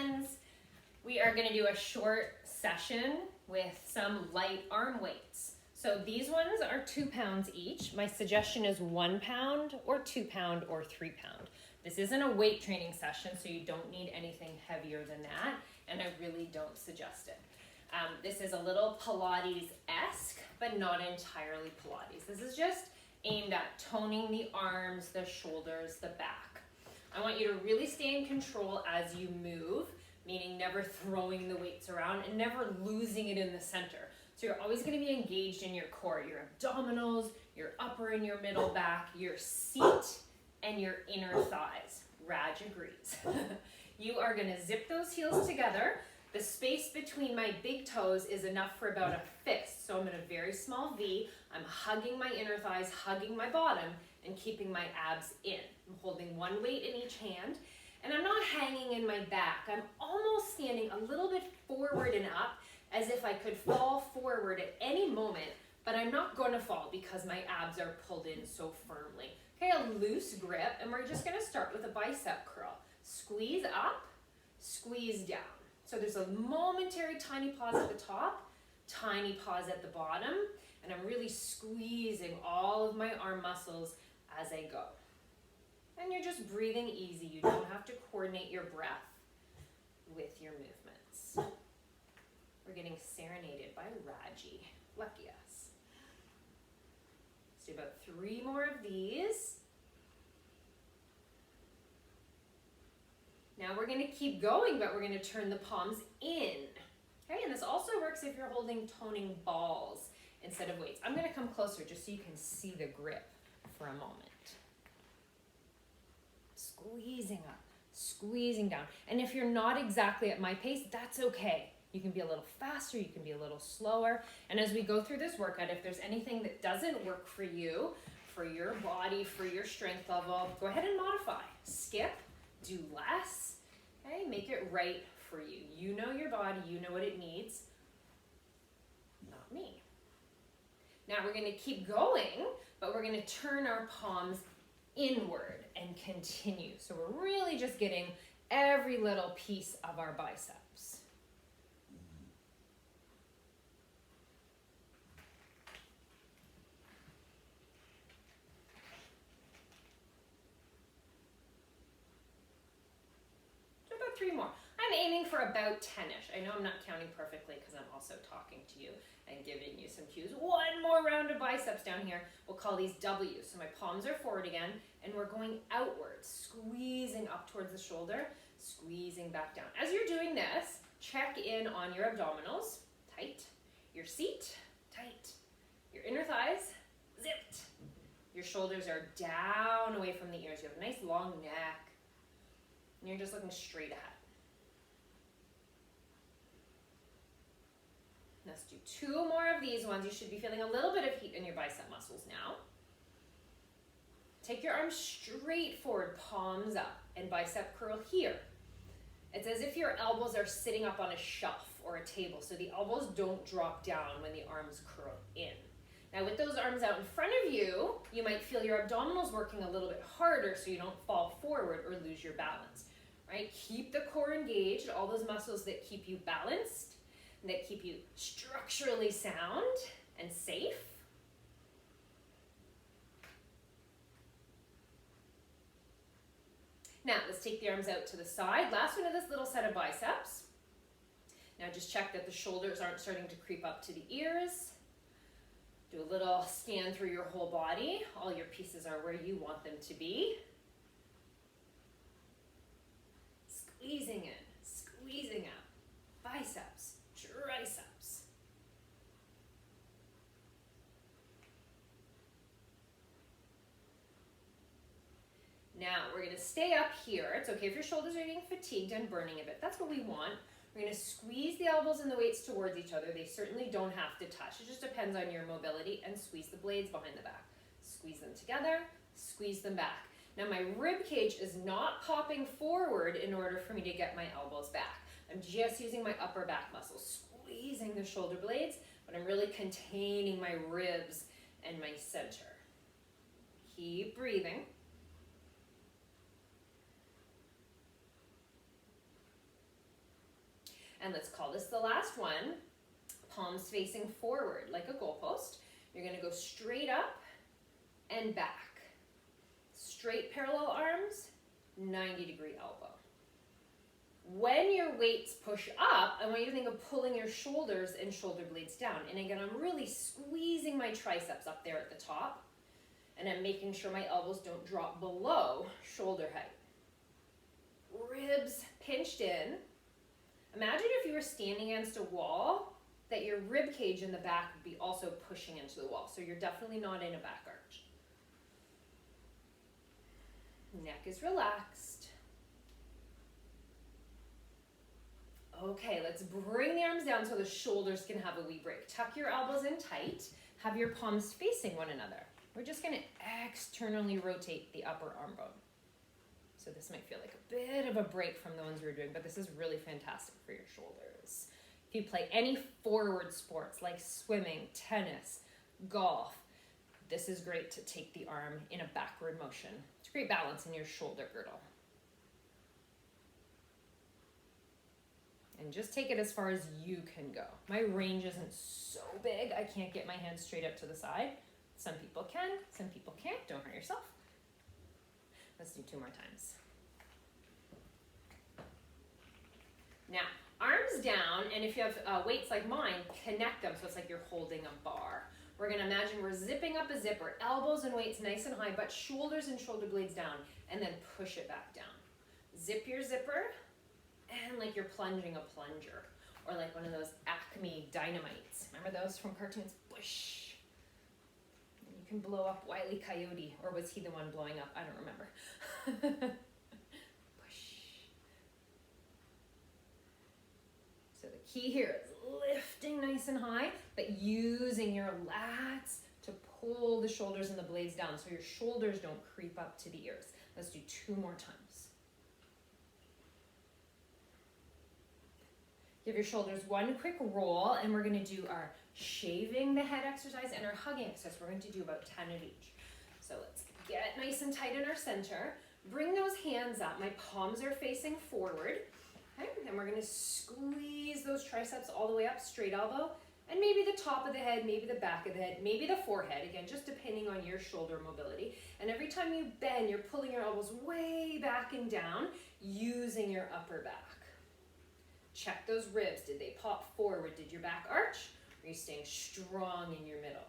friends. We are going to do a short session with some light arm weights. So these ones are 2 pounds each. My suggestion is 1 pound or 2 pound or 3 pound. This isn't a weight training session, so you don't need anything heavier than that, and I really don't suggest it. This is a little Pilates-esque, but not entirely Pilates. This is just aimed at toning the arms, the shoulders, the back. I want you to really stay in control as you move, meaning never throwing the weights around and never losing it in the center. So you're always going to be engaged in your core, your abdominals, your upper and your middle back, your seat, and your inner thighs. Raj agrees. You are going to zip those heels together. The space between my big toes is enough for about a fist. So I'm in a very small V. I'm hugging my inner thighs, hugging my bottom, and keeping my abs in. I'm holding one weight in each hand, and I'm not hanging in my back. I'm almost standing a little bit forward and up, as if I could fall forward at any moment, but I'm not going to fall because my abs are pulled in so firmly. Okay, a loose grip, and we're just going to start with a bicep curl. Squeeze up, squeeze down. So there's a momentary tiny pause at the top, tiny pause at the bottom, and I'm really squeezing all of my arm muscles as I go. And you're just breathing easy. You don't have to coordinate your breath with your movements. We're getting serenaded by Raji. Lucky us. Let's do about 3 more of these. Now we're going to keep going, but we're going to turn the palms in. Okay, and this also works if you're holding toning balls instead of weights. I'm going to come closer just so you can see the grip for a moment. Squeezing up, squeezing down. And if you're not exactly at my pace, that's okay. You can be a little faster, you can be a little slower. And as we go through this workout, if there's anything that doesn't work for you, for your body, for your strength level, go ahead and modify. Skip, do less, okay? Make it right for you. You know your body, you know what it needs, not me. Now we're gonna keep going, but we're gonna turn our palms inward and continue. So we're really just getting every little piece of our biceps. So about 3 more. I'm aiming for about 10-ish. I know I'm not counting perfectly because I'm also talking to you and giving you some cues. 1 more round of biceps down here. We'll call these W's. So my palms are forward again, and we're going outwards, squeezing up towards the shoulder, squeezing back down. As you're doing this, check in on your abdominals, tight, your seat, tight, your inner thighs, zipped. Your shoulders are down away from the ears. You have a nice long neck, and you're just looking straight ahead. Let's do 2 more of these ones. You should be feeling a little bit of heat in your bicep muscles now. Take your arms straight forward, palms up, and bicep curl here. It's as if your elbows are sitting up on a shelf or a table, so the elbows don't drop down when the arms curl in. Now with those arms out in front of you, you might feel your abdominals working a little bit harder so you don't fall forward or lose your balance, right? Keep the core engaged, all those muscles that keep you balanced, that keep you structurally sound and safe. Now, let's take the arms out to the side. Last one of this little set of biceps. Now just check that the shoulders aren't starting to creep up to the ears. Do a little scan through your whole body. All your pieces are where you want them to be. Squeezing in, squeezing out. Biceps, triceps. Now we're going to stay up here. It's okay if your shoulders are getting fatigued and burning a bit. That's what we want. We're going to squeeze the elbows and the weights towards each other. They certainly don't have to touch. It just depends on your mobility, and squeeze the blades behind the back. Squeeze them together, squeeze them back. Now my rib cage is not popping forward in order for me to get my elbows back. I'm just using my upper back muscles, squeezing the shoulder blades, but I'm really containing my ribs and my center. Keep breathing. And let's call this the last one. Palms facing forward like a goalpost. You're gonna go straight up and back. Straight parallel arms, 90-degree elbow. When your weights push up, I want you to think of pulling your shoulders and shoulder blades down. And again, I'm really squeezing my triceps up there at the top. And I'm making sure my elbows don't drop below shoulder height. Ribs pinched in. Imagine if you were standing against a wall, that your rib cage in the back would be also pushing into the wall. So you're definitely not in a back arch. Neck is relaxed. Okay, let's bring the arms down so the shoulders can have a wee break. Tuck your elbows in tight. Have your palms facing one another. We're just going to externally rotate the upper arm bone. So this might feel like a bit of a break from the ones we were doing, but this is really fantastic for your shoulders. If you play any forward sports like swimming, tennis, golf, this is great to take the arm in a backward motion. It's great balance in your shoulder girdle. And just take it as far as you can go. My range isn't so big, I can't get my hands straight up to the side. Some people can, some people can't. Don't hurt yourself. Let's do 2 more times. Now, arms down, and if you have weights like mine, connect them so it's like you're holding a bar. We're gonna imagine we're zipping up a zipper, elbows and weights nice and high, but shoulders and shoulder blades down, and then push it back down. Zip your zipper, and like you're plunging a plunger, or like one of those Acme dynamites. Remember those from cartoons? Whoosh. And you can blow up Wile E. Coyote, or was he the one blowing up? I don't remember. So the key here is lifting nice and high, but using your lats to pull the shoulders and the blades down so your shoulders don't creep up to the ears. Let's do 2 more times. Give your shoulders one quick roll, and we're gonna do our shaving the head exercise and our hugging exercise. We're going to do about 10 of each. So let's get nice and tight in our center. Bring those hands up. My palms are facing forward. Okay, and we're gonna squeeze those triceps all the way up, straight elbow, and maybe the top of the head, maybe the back of the head, maybe the forehead, again, just depending on your shoulder mobility. And every time you bend, you're pulling your elbows way back and down, using your upper back. Check those ribs. Did they pop forward? Did your back arch? Are you staying strong in your middle?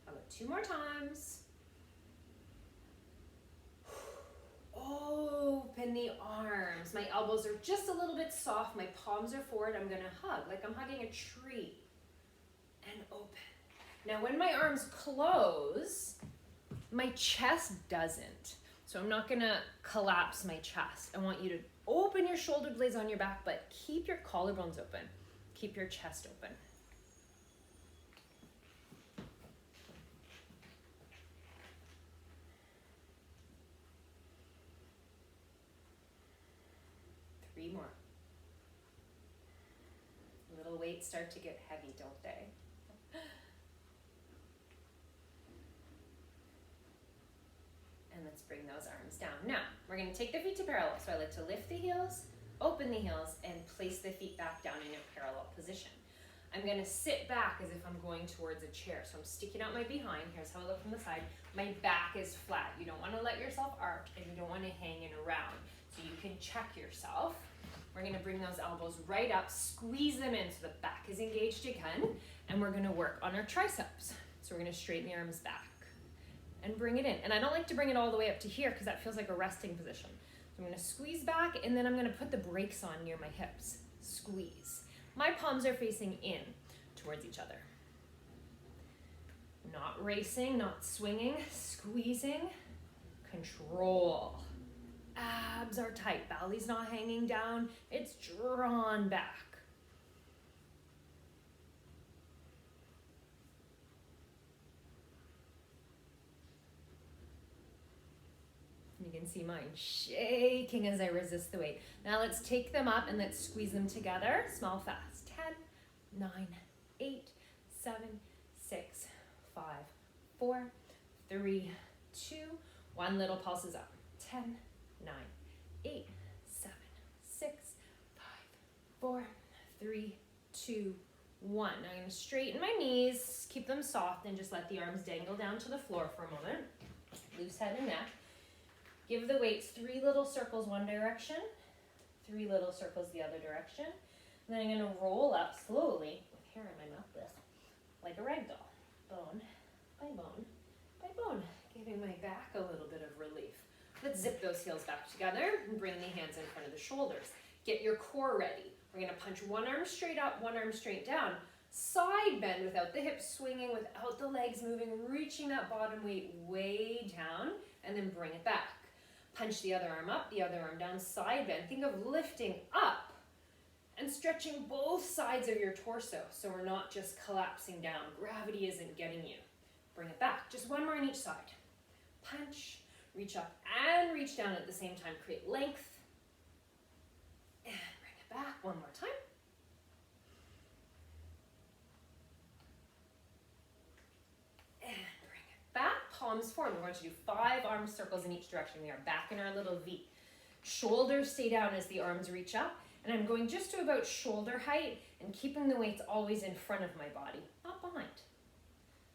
How about 2 more times? Open the arms. My elbows are just a little bit soft. My palms are forward. I'm gonna hug like I'm hugging a tree. And open. Now when my arms close, my chest doesn't. So I'm not gonna collapse my chest. I want you to open your shoulder blades on your back, but keep your collarbones open. Keep your chest open. Three more. Little weights start to get heavy, don't they? And let's bring those arms down. Now, we're gonna take the feet to parallel. So I like to lift the heels, open the heels, and place the feet back down in a parallel position. I'm gonna sit back as if I'm going towards a chair. So I'm sticking out my behind. Here's how I look from the side. My back is flat. You don't wanna let yourself arch, and you don't wanna hang it around. So you can check yourself. We're gonna bring those elbows right up, squeeze them in so the back is engaged again, and we're gonna work on our triceps. So we're gonna straighten the arms back and bring it in. And I don't like to bring it all the way up to here because that feels like a resting position. So I'm gonna squeeze back, and then I'm gonna put the brakes on near my hips. Squeeze. My palms are facing in towards each other. Not racing, not swinging, squeezing. Control. Abs are tight, belly's not hanging down, it's drawn back. You can see mine shaking as I resist the weight. Now let's take them up and let's squeeze them together. Small, fast. 10, 9, 8, 7, 6, 5, 4, 3, 2, 1. Little pulses up. 10, 9, 8, 7, 6, 5, 4, 3, 2, 1. Now I'm going to straighten my knees, keep them soft, and just let the arms dangle down to the floor for a moment. Loose head and neck. Give the weights 3 little circles one direction, 3 little circles the other direction. And then I'm going to roll up slowly, with hair in my mouth, like a rag doll, bone by bone by bone, giving my back a little bit of relief. Let's zip those heels back together and bring the hands in front of the shoulders. Get your core ready. We're going to punch one arm straight up, one arm straight down. Side bend without the hips swinging, without the legs moving, reaching that bottom weight way down, and then bring it back. Punch the other arm up, the other arm down, side bend. Think of lifting up and stretching both sides of your torso so we're not just collapsing down. Gravity isn't getting you. Bring it back. Just one more on each side. Punch, reach up and reach down at the same time. Create length. And bring it back one more time. Back, palms forward. We're going to do 5 arm circles in each direction. We are back in our little V. Shoulders stay down as the arms reach up. And I'm going just to about shoulder height and keeping the weights always in front of my body, not behind.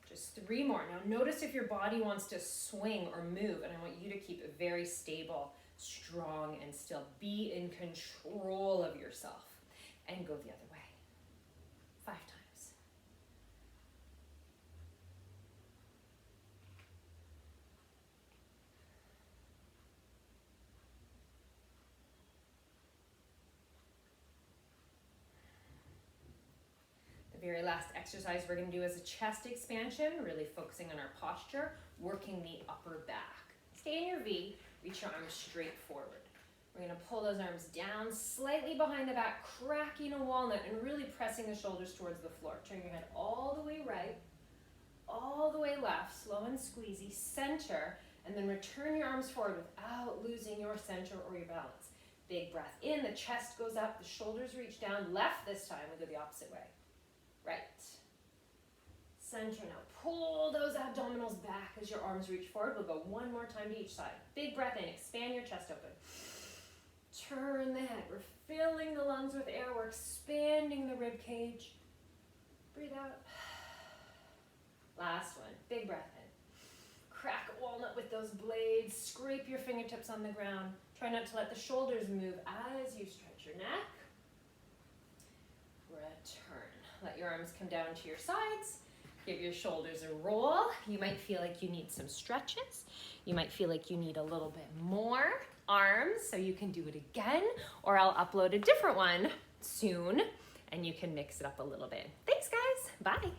Just 3 more. Now notice if your body wants to swing or move, and I want you to keep it very stable, strong, and still. Be in control of yourself. And go the other way. 5 times. Very last exercise we're going to do is a chest expansion, really focusing on our posture, working the upper back. Stay in your V, reach your arms straight forward. We're going to pull those arms down, slightly behind the back, cracking a walnut, and really pressing the shoulders towards the floor. Turn your head all the way right, all the way left, slow and squeezy, center, and then return your arms forward without losing your center or your balance. Big breath in, the chest goes up, the shoulders reach down, left this time, we go the opposite way. Right. Center now. Pull those abdominals back as your arms reach forward. We'll go one more time to each side. Big breath in. Expand your chest open. Turn the head. We're filling the lungs with air. We're expanding the rib cage. Breathe out. Last one. Big breath in. Crack a walnut with those blades. Scrape your fingertips on the ground. Try not to let the shoulders move as you stretch your neck. Return. Let your arms come down to your sides. Give your shoulders a roll. You might feel like you need some stretches. You might feel like you need a little bit more arms, so you can do it again, or I'll upload a different one soon, and you can mix it up a little bit. Thanks, guys. Bye.